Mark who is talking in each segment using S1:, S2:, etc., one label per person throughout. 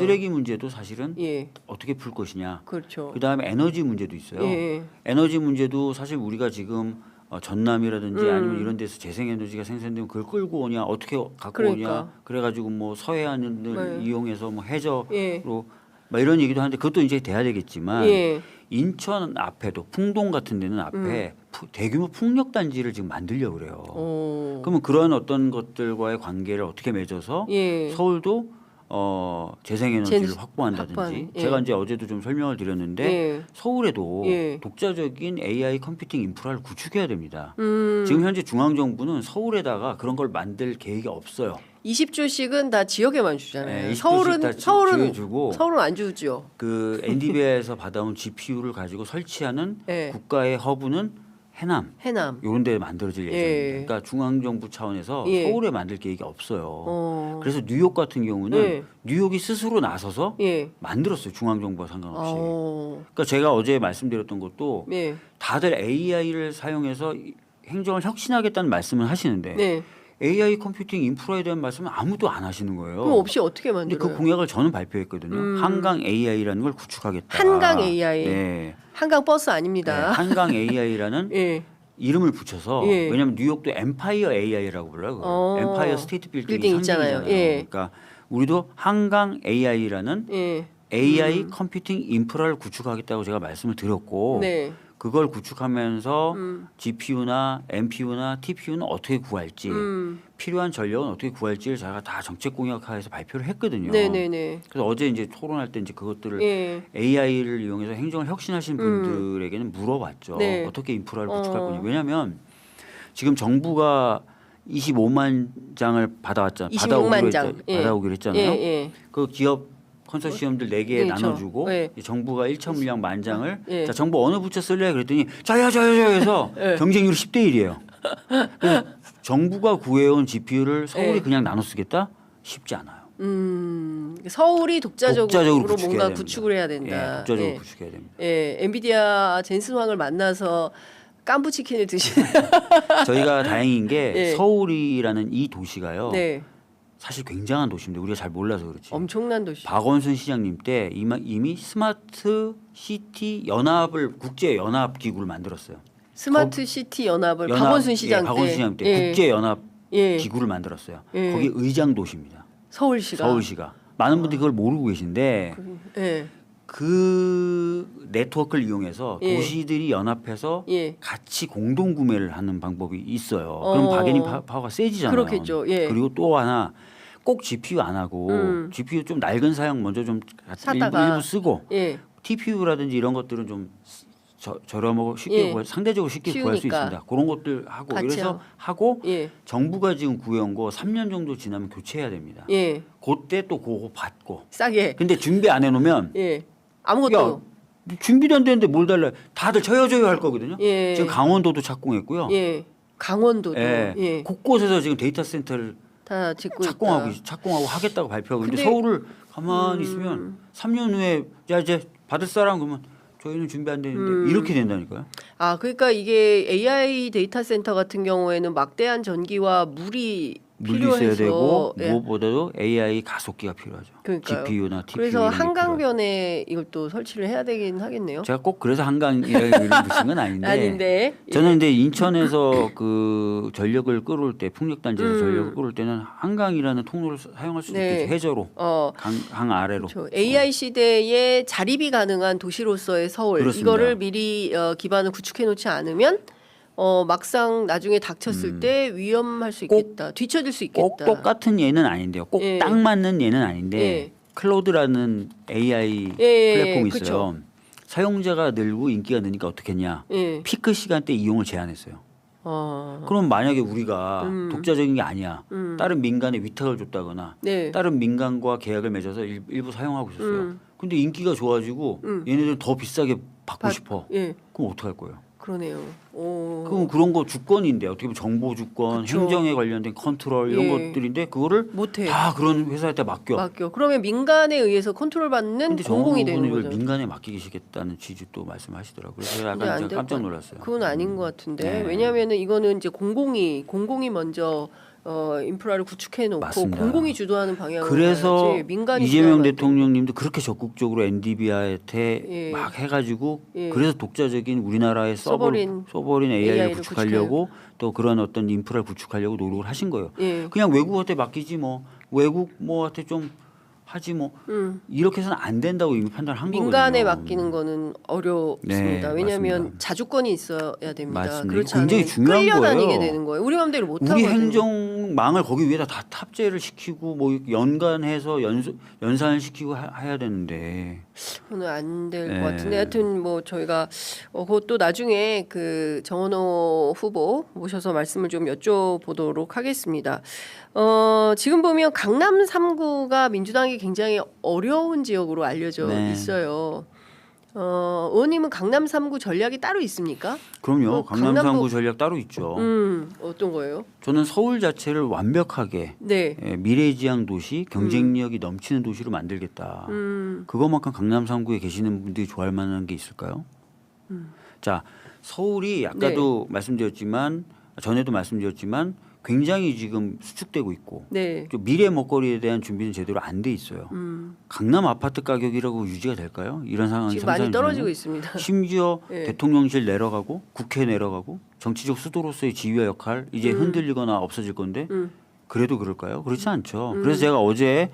S1: 쓰레기 문제도 사실은
S2: 예.
S1: 어떻게 풀 것이냐.
S2: 그렇죠.
S1: 그다음에 에너지 문제도 있어요.
S2: 예.
S1: 에너지 문제도 사실 우리가 지금 전남이라든지 아니면 이런 데서 재생에너지가 생산되면 그걸 끌고 오냐 어떻게 갖고
S2: 그러니까.
S1: 오냐 그래가지고 뭐 서해안을
S2: 네.
S1: 이용해서 뭐 해저로
S2: 예.
S1: 막 이런 얘기도 하는데 그것도 이제 돼야 되겠지만
S2: 예.
S1: 인천 앞에도 풍동 같은 데는 앞에 대규모 풍력 단지를 지금 만들려고 그래요. 그러면 그런 어떤 것들과의 관계를 어떻게 맺어서
S2: 예.
S1: 서울도 재생에너지를 확보한다든지
S2: 예.
S1: 제가 이제 어제도 좀 설명을 드렸는데
S2: 예.
S1: 서울에도
S2: 예.
S1: 독자적인 AI 컴퓨팅 인프라를 구축해야 됩니다. 지금 현재 중앙정부는 서울에다가 그런 걸 만들 계획이 없어요.
S2: 20조씩은 다 지역에만 주잖아요.
S1: 네, 20조씩
S2: 서울은
S1: 주고
S2: 서울은 안 주죠.
S1: 그 NDVI에서 받아온 GPU를 가지고 설치하는
S2: 예.
S1: 국가의 허브는 해남 이런 데 만들어질 예정입니다.
S2: 예.
S1: 그러니까 중앙정부 차원에서
S2: 예.
S1: 서울에 만들 계획이 없어요. 그래서 뉴욕 같은 경우는
S2: 예.
S1: 뉴욕이 스스로 나서서
S2: 예.
S1: 만들었어요. 중앙정부와 상관없이.
S2: 어.
S1: 그러니까 제가 어제 말씀드렸던 것도
S2: 예.
S1: 다들 AI를 사용해서 행정을 혁신하겠다는 말씀을 하시는데
S2: 네.
S1: AI 컴퓨팅 인프라에 대한 말씀은 아무도 안 하시는 거예요.
S2: 그럼 없이 어떻게
S1: 근데
S2: 만들어요?
S1: 그 공약을 저는 발표했거든요. 한강 AI라는 걸 구축하겠다.
S2: 한강 AI.
S1: 네.
S2: 한강 버스
S1: 네,
S2: 아닙니다.
S1: 한강 AI라는
S2: 예.
S1: 이름을 붙여서
S2: 예.
S1: 왜냐하면 뉴욕도 엠파이어 AI라고 불러요. 그걸. 엠파이어 스테이트 빌딩이
S2: 빌딩 있잖아요.
S1: 상징이잖아요.
S2: 예.
S1: 그러니까 우리도 한강 AI라는
S2: 예.
S1: AI 컴퓨팅 인프라를 구축하겠다고 제가 말씀을 드렸고
S2: 네.
S1: 그걸 구축하면서 GPU나 NPU나 TPU는 어떻게 구할지 필요한 전력은 어떻게 구할지를 제가 다 정책 공약화해서 발표를 했거든요.
S2: 네네네.
S1: 그래서 어제 이제 토론할 때 이제 그것들을
S2: 예.
S1: AI를 이용해서 행정을 혁신하신 분들에게는 물어봤죠.
S2: 네.
S1: 어떻게 인프라를 구축할 거냐. 왜냐하면 지금 정부가 25만 장을
S2: 26만 장.
S1: 받아오기로 했잖아요.
S2: 예.
S1: 그 기업 컨소시엄들 4개에
S2: 예,
S1: 나눠주고
S2: 예.
S1: 정부가 1천 물량 만 장을
S2: 예.
S1: 자, 정부 어느 부처 쓸래 그랬더니 저요 해서
S2: 예.
S1: 경쟁률이 10대 1이에요. 정부가 구해온 GPU를 서울이
S2: 예.
S1: 그냥 나눠 쓰겠다? 쉽지 않아요.
S2: 서울이 독자적으로
S1: 구축해야
S2: 뭔가
S1: 됩니다.
S2: 구축을 해야 된다.
S1: 예, 독자적으로
S2: 예.
S1: 구축해야 됩니다.
S2: 예. 엔비디아 젠슨 황을 만나서 깐부 치킨을 드시는.
S1: 저희가 다행인 게
S2: 예.
S1: 서울이라는 이 도시가요.
S2: 네.
S1: 사실 굉장한 도시인데 우리가 잘 몰라서 그렇지.
S2: 엄청난 도시.
S1: 박원순 시장님 때 이미 스마트 시티 연합을 국제 연합 기구를 만들었어요.
S2: 스마트 시티 연합을 박원순 시장 때.
S1: 박원순 시장 때
S2: 예.
S1: 국제 연합
S2: 예.
S1: 기구를 만들었어요.
S2: 예.
S1: 거기 의장 도시입니다.
S2: 서울시가.
S1: 서울시가. 많은 분들이 그걸 모르고 계신데
S2: 예.
S1: 그 네트워크를 이용해서
S2: 예.
S1: 도시들이 연합해서
S2: 예.
S1: 같이 공동 구매를 하는 방법이 있어요. 그럼 바게닝 파워가 세지잖아요.
S2: 그렇겠죠. 예.
S1: 그리고 또 하나 꼭 GPU 안 하고 GPU 좀 낡은 사양 먼저 좀
S2: 샀다가.
S1: 일부 쓰고
S2: 예.
S1: TPU라든지 이런 것들은 좀 저렴하고 쉽게
S2: 예.
S1: 상대적으로 쉽게 구할 수
S2: 쉬우니까.
S1: 있습니다. 그런 것들 하고
S2: 같이요.
S1: 이래서 하고
S2: 예.
S1: 정부가 지금 구해온 거 3년 정도 지나면 교체해야 됩니다.
S2: 예.
S1: 그때 또 그거 받고.
S2: 싸게.
S1: 근데 준비 안 해놓으면
S2: 예. 아무것도.
S1: 준비도 안 되는데 뭘 달래? 다들 저요 할 거거든요.
S2: 예.
S1: 지금 강원도도 착공했고요.
S2: 예. 강원도도.
S1: 예.
S2: 예.
S1: 곳곳에서 지금 데이터 센터를
S2: 다 짓고
S1: 착공하고 하겠다고 발표하고
S2: 근데-
S1: 있는데 서울을 가만히 있으면 3년 후에 야 이제 받을 사람 그러면 저희는 준비 안 되는데 이렇게 된다니까요.
S2: 아, 그러니까 이게 AI 데이터 센터 같은 경우에는 막대한 전기와 물이
S1: 물이
S2: 필요해서
S1: 있어야 되고
S2: 예.
S1: 무엇보다도 AI 가속기가 필요하죠.
S2: 그러니까요.
S1: GPU나 TPU
S2: 그래서
S1: 이런 게 필요하죠.
S2: 한강변에 이걸 또 설치를 해야 되긴 하겠네요.
S1: 제가 꼭 그래서 한강이라는 이름 붙인 건 아닌데.
S2: 아닌데.
S1: 저는 근데 인천에서 그 전력을 끌어올 때 풍력단지에서 전력을 끌어올 때는 한강이라는 통로를 사용할 수
S2: 네.
S1: 있겠죠. 해저로 강 아래로.
S2: 그렇죠. AI 시대에 자립이 가능한 도시로서의 서울
S1: 그렇습니다.
S2: 이거를 미리 기반을 구축해 놓지 않으면 막상 나중에 닥쳤을 때 위험할 수 있겠다. 뒤처질 수 있겠다.
S1: 꼭 똑같은 예는 아닌데요. 꼭
S2: 예.
S1: 딱 맞는 예는 아닌데
S2: 예.
S1: 클로드라는 AI
S2: 예,
S1: 플랫폼이
S2: 그쵸.
S1: 있어요. 사용자가 늘고 인기가 느니까 어떻게 했냐.
S2: 예.
S1: 피크 시간대 이용을 제한했어요.
S2: 어.
S1: 그럼 만약에 우리가 독자적인 게 아니야. 다른 민간에 위탁을 줬다거나
S2: 네.
S1: 다른 민간과 계약을 맺어서 일부 사용하고 있었어요. 근데 인기가 좋아지고 얘네들은 더 비싸게 받고 싶어.
S2: 예.
S1: 그럼 어떡할 거예요?
S2: 그러네요. 오.
S1: 그럼 그런 거 주권인데 어떻게 보면 정보 주권,
S2: 그쵸.
S1: 행정에 관련된 컨트롤 이런
S2: 예.
S1: 것들인데 그거를
S2: 못해.
S1: 다 그런 회사한테 맡겨.
S2: 그러면 민간에 의해서 컨트롤 받는
S1: 근데
S2: 공공이 되는
S1: 정부는
S2: 거죠.
S1: 이걸 민간에 맡기시겠다는 취지 또 말씀하시더라고요. 그래서
S2: 근데
S1: 약간
S2: 안
S1: 제가
S2: 될
S1: 깜짝
S2: 것
S1: 놀랐어요.
S2: 그건 아닌 것 같은데
S1: 네.
S2: 왜냐하면은 이거는 이제 공공이 먼저 인프라를 구축해 놓고
S1: 맞습니다.
S2: 공공이 주도하는 방향으로
S1: 그래서
S2: 가야지 민간이
S1: 이재명
S2: 주도하면 안 돼.
S1: 대통령님도 그렇게 적극적으로 NDB한테
S2: 예.
S1: 막 해가지고
S2: 예.
S1: 그래서 독자적인 우리나라의
S2: 서버린
S1: 서버린 AI를
S2: AI를
S1: 구축하려고 또 그런 어떤 인프라를 구축하려고 노력을 하신 거예요.
S2: 예.
S1: 그냥 외국한테 맡기지 뭐 외국 뭐한테 좀 하지 뭐 이렇게 해서는 안 된다고 이미 판단한 거거든요.
S2: 민간에 맡기는 거는 어렵습니다.
S1: 네,
S2: 왜냐하면
S1: 맞습니다.
S2: 자주권이 있어야 됩니다.
S1: 맞습니다.
S2: 그렇지
S1: 굉장히
S2: 않으면
S1: 중요한
S2: 끌려다니게
S1: 거예요.
S2: 되는 거예요. 우리 마음대로 못
S1: 우리
S2: 하거든요.
S1: 행정망을 거기 위에다 다 탑재를 시키고 뭐 연관해서 연산을 시키고 해야 되는데
S2: 그거는 안 될 것
S1: 네.
S2: 같은데 하여튼 뭐 저희가 그것도 나중에 그 정원호 후보 모셔서 말씀을 좀 여쭤보도록 하겠습니다. 지금 보면 강남 3구가 민주당이 굉장히 어려운 지역으로 알려져
S1: 네.
S2: 있어요. 의원님은 강남 3구 전략이 따로 있습니까?
S1: 그럼요. 강남
S2: 강남도-
S1: 3구 전략 따로 있죠.
S2: 어떤 거예요?
S1: 저는 서울 자체를 완벽하게
S2: 네.
S1: 미래지향 도시, 경쟁력이 넘치는 도시로 만들겠다. 그것만큼 강남 3구에 계시는 분들이 좋아할 만한 게 있을까요? 자, 서울이 아까도 말씀드렸지만 전에도 말씀드렸지만 굉장히 지금 수축되고 있고
S2: 네.
S1: 또 미래 먹거리에 대한 준비는 제대로 안 돼 있어요. 강남 아파트 가격이라고 유지가 될까요? 이런 상황이
S2: 지금 많이
S1: 상상이
S2: 떨어지고
S1: 되나요?
S2: 있습니다.
S1: 심지어
S2: 예.
S1: 대통령실 내려가고 국회 내려가고 정치적 수도로서의 지휘와 역할 이제 흔들리거나 없어질 건데 그래도 그럴까요? 그렇지 않죠. 그래서 제가 어제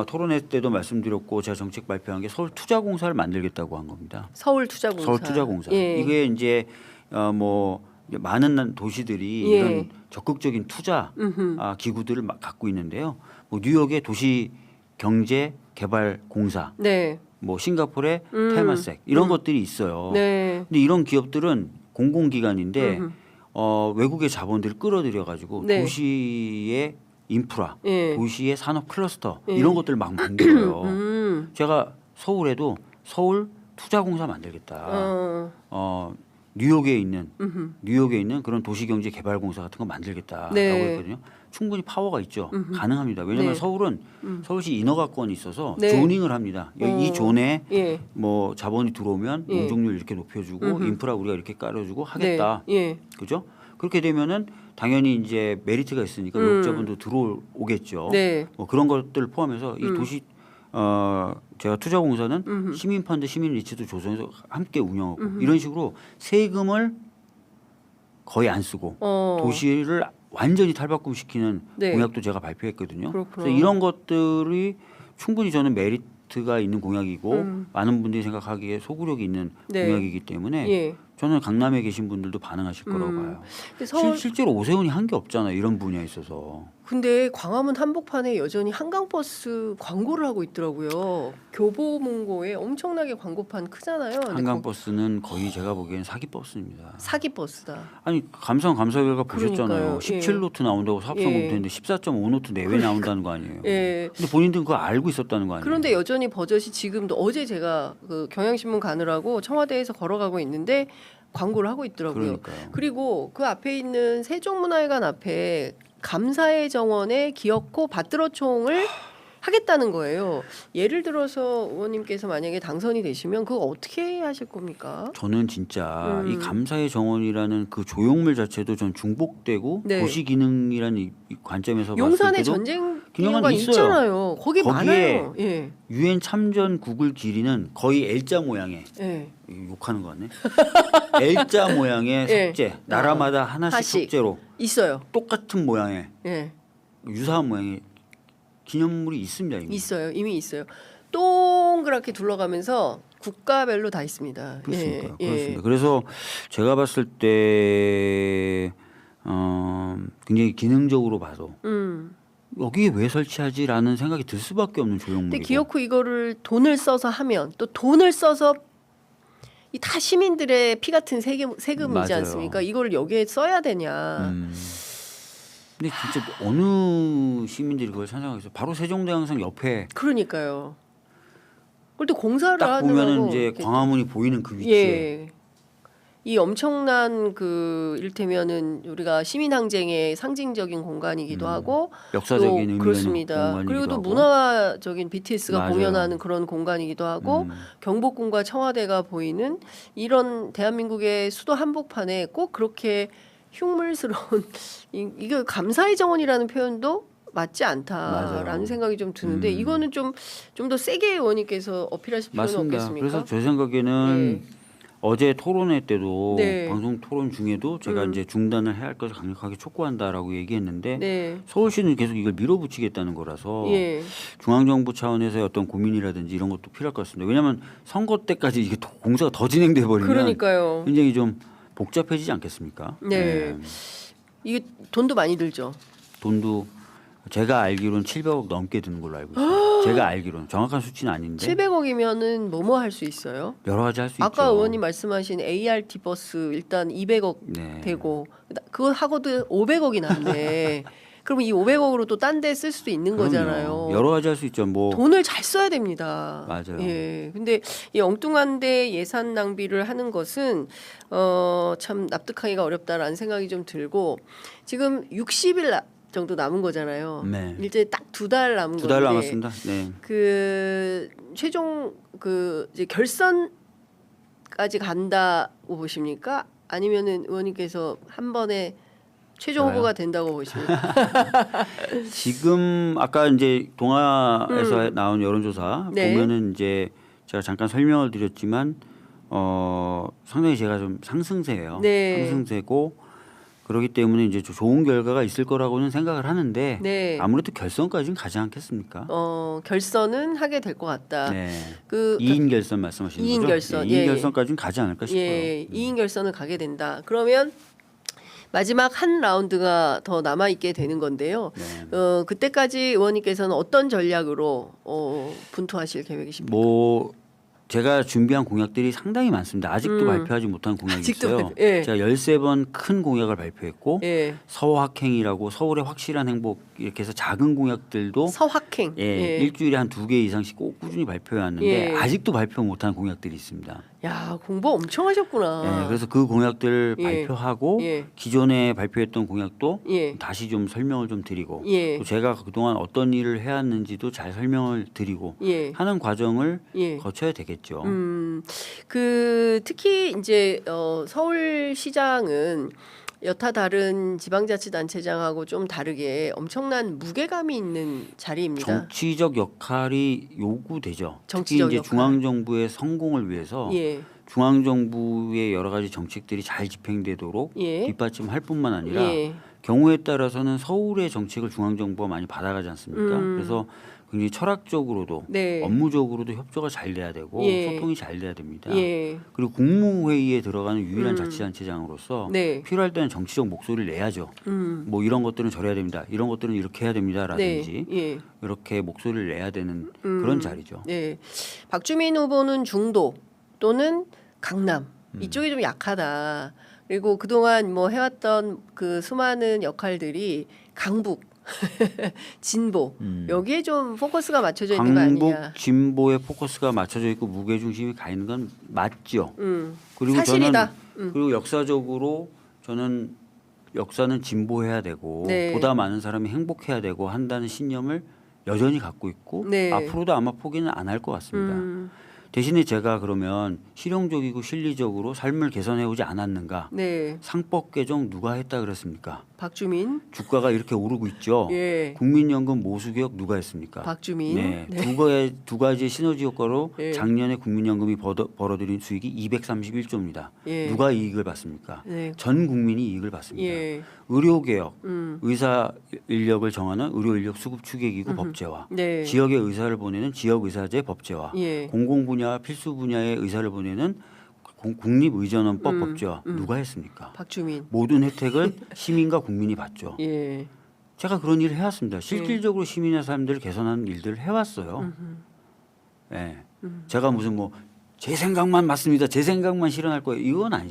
S1: 토론회 때도 말씀드렸고 제가 정책 발표한 게 서울투자공사를 만들겠다고 한 겁니다.
S2: 서울투자공사.
S1: 서울투자공사.
S2: 예.
S1: 이게 이제 뭐 많은 도시들이
S2: 예.
S1: 이런 적극적인 투자 기구들을 갖고 있는데요. 뭐 뉴욕의 도시경제개발공사,
S2: 네.
S1: 뭐 싱가포르의 테마섹 이런 것들이 있어요.
S2: 네.
S1: 근데 이런 기업들은 공공기관인데 외국의 자본들을 끌어들여 가지고
S2: 네.
S1: 도시의 인프라,
S2: 예.
S1: 도시의 산업 클러스터 이런 것들을 막 만들어요. 제가 서울에도 서울 투자공사 만들겠다. 뉴욕에 있는 그런 도시경제개발공사 같은 거 만들겠다라고
S2: 네.
S1: 했거든요. 충분히 파워가 있죠. 가능합니다. 왜냐하면
S2: 네.
S1: 서울은 서울시 인허가권이 있어서
S2: 네.
S1: 조닝을 합니다. 이 존에
S2: 예.
S1: 뭐 자본이 들어오면
S2: 예.
S1: 용적률 이렇게 높여주고 인프라 우리가 이렇게 깔아주고 하겠다.
S2: 네. 예.
S1: 그죠? 그렇게 되면은 당연히 이제 메리트가 있으니까 외국자본도 들어오겠죠.
S2: 네.
S1: 뭐 그런 것들을 포함해서 이 도시 제가 투자공사는 시민 펀드, 시민 리츠도 조성해서 함께 운영하고 이런 식으로 세금을 거의 안 쓰고 도시를 완전히 탈바꿈시키는
S2: 네.
S1: 공약도 제가 발표했거든요.
S2: 그렇구나.
S1: 그래서 이런 것들이 충분히 저는 메리트가 있는 공약이고 많은 분들이 생각하기에 소구력이 있는
S2: 네.
S1: 공약이기 때문에
S2: 예.
S1: 저는 강남에 계신 분들도 반응하실 거라고 봐요.
S2: 근데 서울
S1: 실제로 오세훈이 한 게 없잖아요. 이런 분야에 있어서.
S2: 근데 광화문 한복판에 여전히 한강버스 광고를 하고 있더라고요. 교보문고에 엄청나게 광고판 크잖아요. 근데
S1: 한강버스는 거의 제가 보기엔 사기버스입니다.
S2: 사기버스다.
S1: 아니 감사 결과 보셨잖아요.
S2: 그러니까요. 예.
S1: 17노트 나온다고 사업성
S2: 예.
S1: 검토했는데 14.5노트 내외 나온다는 거 아니에요.
S2: 예.
S1: 근데 본인들은 그거 알고 있었다는 거 아니에요.
S2: 그런데 여전히 버젓이 지금도 어제 제가 그 경향신문 가느라고 청와대에서 걸어가고 있는데 광고를 하고 있더라고요.
S1: 그러니까요.
S2: 그리고 그 앞에 있는 세종문화회관 앞에 감사의 정원에 기어코 밭들어총을 하겠다는 거예요. 예를 들어서 의원님께서 만약에 당선이 되시면 그거 어떻게 하실 겁니까?
S1: 저는 진짜 이 감사의 정원이라는 그 조형물 자체도 전 중복되고
S2: 네.
S1: 도시 기능이라는 이 관점에서
S2: 용산에
S1: 봤을 때도
S2: 전쟁
S1: 기능은
S2: 기념관
S1: 있어요.
S2: 있잖아요. 거기
S1: 거기에
S2: 많아요. 예.
S1: 유엔 참전 국을 길이는 거의 L자 모양의
S2: 예.
S1: 이거 욕하는 거 같네. L자 모양의
S2: 예.
S1: 석재 나라마다 하나씩
S2: 하나씩.
S1: 석재로
S2: 있어요.
S1: 똑같은 모양의
S2: 예.
S1: 유사한 모양의 기념물이 있습니다. 이미.
S2: 있어요. 이미 있어요. 동그랗게 둘러가면서 국가별로 다 있습니다.
S1: 그렇습니까?
S2: 예,
S1: 그렇습니다. 그래서 제가 봤을 때 굉장히 기능적으로 봐도 여기에 왜 설치하지라는 생각이 들 수밖에 없는
S2: 근데
S1: 조형물이고.
S2: 기어코 이거를 돈을 써서 하면 또 돈을 써서 이 다 시민들의 피 같은 세금이지
S1: 맞아요.
S2: 않습니까? 이걸 여기에 써야 되냐?
S1: 근데 진짜 어느 시민들이 그걸 찬성하겠어요? 바로 세종대왕상 옆에
S2: 그러니까요. 그런데 공사를
S1: 딱 보면은
S2: 하느라고
S1: 이제
S2: 이렇게
S1: 광화문이 보이는 그 위치에
S2: 예. 이 엄청난 그 이를테면은 우리가 시민항쟁의 상징적인 공간이기도 하고
S1: 역사적인
S2: 또
S1: 의미 있는
S2: 그렇습니다.
S1: 공간이기도
S2: 그리고 또
S1: 하고.
S2: 문화적인 BTS가
S1: 맞아요.
S2: 공연하는 그런 공간이기도 하고 경복궁과 청와대가 보이는 이런 대한민국의 수도 한복판에 꼭 그렇게 흉물스러운 이게 감사의 정원이라는 표현도 맞지 않다라는
S1: 맞아요.
S2: 생각이 좀 드는데 이거는 좀 더 세게 의원님께서 어필하실 필요는
S1: 맞습니다.
S2: 없겠습니까?
S1: 그래서 제 생각에는 어제 토론회 때도
S2: 네.
S1: 방송 토론 중에도 제가 이제 중단을 해야 할 것을 강력하게 촉구한다라고 얘기했는데
S2: 네.
S1: 서울시는 계속 이걸 밀어붙이겠다는 거라서
S2: 예.
S1: 중앙정부 차원에서의 어떤 고민이라든지 이런 것도 필요할 것 같습니다. 왜냐하면 선거 때까지 이게 공사가 더 진행돼 버리면
S2: 그러니까요.
S1: 굉장히 좀 복잡해지지 않겠습니까?
S2: 네. 이게 돈도 많이 들죠.
S1: 돈도 제가 알기로는 700억 넘게 드는 걸로 알고 있어요. 제가 알기로는 정확한 수치는 아닌데
S2: 700억이면은 뭐뭐 할 수 있어요?
S1: 여러 가지 할 수 있죠.
S2: 아까 의원님 말씀하신 ART 버스 일단 200억
S1: 네.
S2: 되고 그거 하고도 500억이 남네. 그러면 이 500억으로 또 딴 데 쓸 수도 있는
S1: 그럼요.
S2: 거잖아요.
S1: 여러 가지 할 수 있죠. 뭐
S2: 돈을 잘 써야 됩니다.
S1: 맞아요.
S2: 예. 근데 이 엉뚱한데 예산 낭비를 하는 것은 참 납득하기가 어렵다라는 생각이 좀 들고 지금 60일 정도 남은 거잖아요.
S1: 네.
S2: 이제 딱 2달 남은
S1: 두 달
S2: 건데
S1: 남았습니다. 네.
S2: 그 최종 그 이제 결선까지 간다고 보십니까? 아니면은 의원님께서 한 번에 최종
S1: 좋아요.
S2: 후보가 된다고 보십니까?
S1: 지금 아까 이제 동아에서 나온 여론조사
S2: 네.
S1: 보면은 이제 제가 잠깐 설명을 드렸지만 상당히 제가 좀 상승세예요.
S2: 네.
S1: 상승세고 그렇기 때문에 이제 좋은 결과가 있을 거라고는 생각을 하는데
S2: 네.
S1: 아무래도 결선까지는 가지 않겠습니까?
S2: 결선은 하게 될 것 같다.
S1: 네.
S2: 그
S1: 2인 결선 말씀하시는
S2: 2인
S1: 거죠?
S2: 결선,
S1: 네, 2인
S2: 예,
S1: 결선까지는 가지 않을까 싶어요.
S2: 예, 2인 결선을 가게 된다. 그러면 마지막 한 라운드가 더 남아 있게 되는 건데요.
S1: 네.
S2: 그때까지 의원님께서는 어떤 전략으로 분투하실 계획이십니까?
S1: 뭐 제가 준비한 공약들이 상당히 많습니다. 아직도 발표하지 못한 공약이
S2: 아직도
S1: 있어요.
S2: 발표- 예.
S1: 제가 13번 큰 공약을 발표했고
S2: 예,
S1: 서학행이라고 서울의 확실한 행복 이렇게 해서 작은 공약들도
S2: 서학행.
S1: 예, 일주일에 한 2개 이상씩 꼭 꾸준히 발표해 왔는데
S2: 예.
S1: 아직도 발표 못한 공약들이 있습니다.
S2: 야, 공부 엄청 하셨구나.
S1: 예, 그래서 그 공약들
S2: 예.
S1: 발표하고
S2: 예.
S1: 기존에 발표했던 공약도
S2: 예.
S1: 다시 좀 설명을 좀 드리고
S2: 예.
S1: 또 제가 그동안 어떤 일을 해왔는지도 잘 설명을 드리고
S2: 예.
S1: 하는 과정을
S2: 예.
S1: 거쳐야 되겠죠.
S2: 그 특히 이제 서울시장은 여타 다른 지방자치단체장하고 좀 다르게 엄청난 무게감이 있는 자리입니다.
S1: 정치적 역할이 요구되죠.
S2: 정치적
S1: 특히 이제
S2: 역할.
S1: 중앙정부의 성공을 위해서
S2: 예.
S1: 중앙정부의 여러 가지 정책들이 잘 집행되도록
S2: 예.
S1: 뒷받침할 뿐만 아니라
S2: 예.
S1: 경우에 따라서는 서울의 정책을 중앙정부가 많이 받아가지 않습니까? 그래서 굉장히 철학적으로도
S2: 네.
S1: 업무적으로도 협조가 잘 돼야 되고
S2: 예.
S1: 소통이 잘 돼야 됩니다.
S2: 예.
S1: 그리고 국무회의에 들어가는 유일한 자치단체장으로서
S2: 네.
S1: 필요할 때는 정치적 목소리를 내야죠. 뭐 이런 것들은 저래야 됩니다. 이런 것들은 이렇게 해야 됩니다라든지
S2: 네. 예.
S1: 이렇게 목소리를 내야 되는 그런 자리죠.
S2: 네. 박주민 후보는 중도 또는 강남 이쪽이 좀 약하다. 그리고 그동안 뭐 해왔던 그 수많은 역할들이 강북, 진보 여기에 좀 포커스가 맞춰져 있는 거
S1: 강북
S2: 아니냐.
S1: 진보에 포커스가 맞춰져 있고 무게 중심이 가 있는 건 맞죠. 그리고
S2: 사실이다.
S1: 저는 그리고 역사적으로 저는 역사는 진보해야 되고
S2: 네.
S1: 보다 많은 사람이 행복해야 되고 한다는 신념을 여전히 갖고 있고
S2: 네.
S1: 앞으로도 아마 포기는 안 할 것 같습니다. 대신에 제가 그러면 실용적이고 실리적으로 삶을 개선해오지 않았는가?
S2: 네.
S1: 상법 개정 누가 했다 그랬습니까?
S2: 박주민.
S1: 주가가 이렇게 오르고 있죠.
S2: 예.
S1: 국민연금 모수개혁 누가 했습니까?
S2: 박주민.
S1: 네, 두 가지의 시너지 효과로
S2: 예.
S1: 작년에 국민연금이 벌어들인 수익이 231조입니다.
S2: 예.
S1: 누가 이익을 받습니까?
S2: 네.
S1: 전 국민이 이익을 받습니다.
S2: 예.
S1: 의료개혁, 의사 인력을 정하는 의료인력 수급 추계기구 법제화,
S2: 네.
S1: 지역의 의사를 보내는 지역의사제 법제화,
S2: 예.
S1: 공공분야 필수 분야의 의사를 보내는 국립의전원법 법제화 누가 했습니까?
S2: 박주민.
S1: 모든 혜택을 시민과 국민이 받죠.
S2: 예.
S1: 제가 그런 일을 해왔습니다. 실질적으로 시민의 삶들을 개선하는 일들을 해왔어요. 예. 제가 무슨 뭐 제 생각만 맞습니다. 제 생각만 실현할 거예요. 이건 아니잖아요.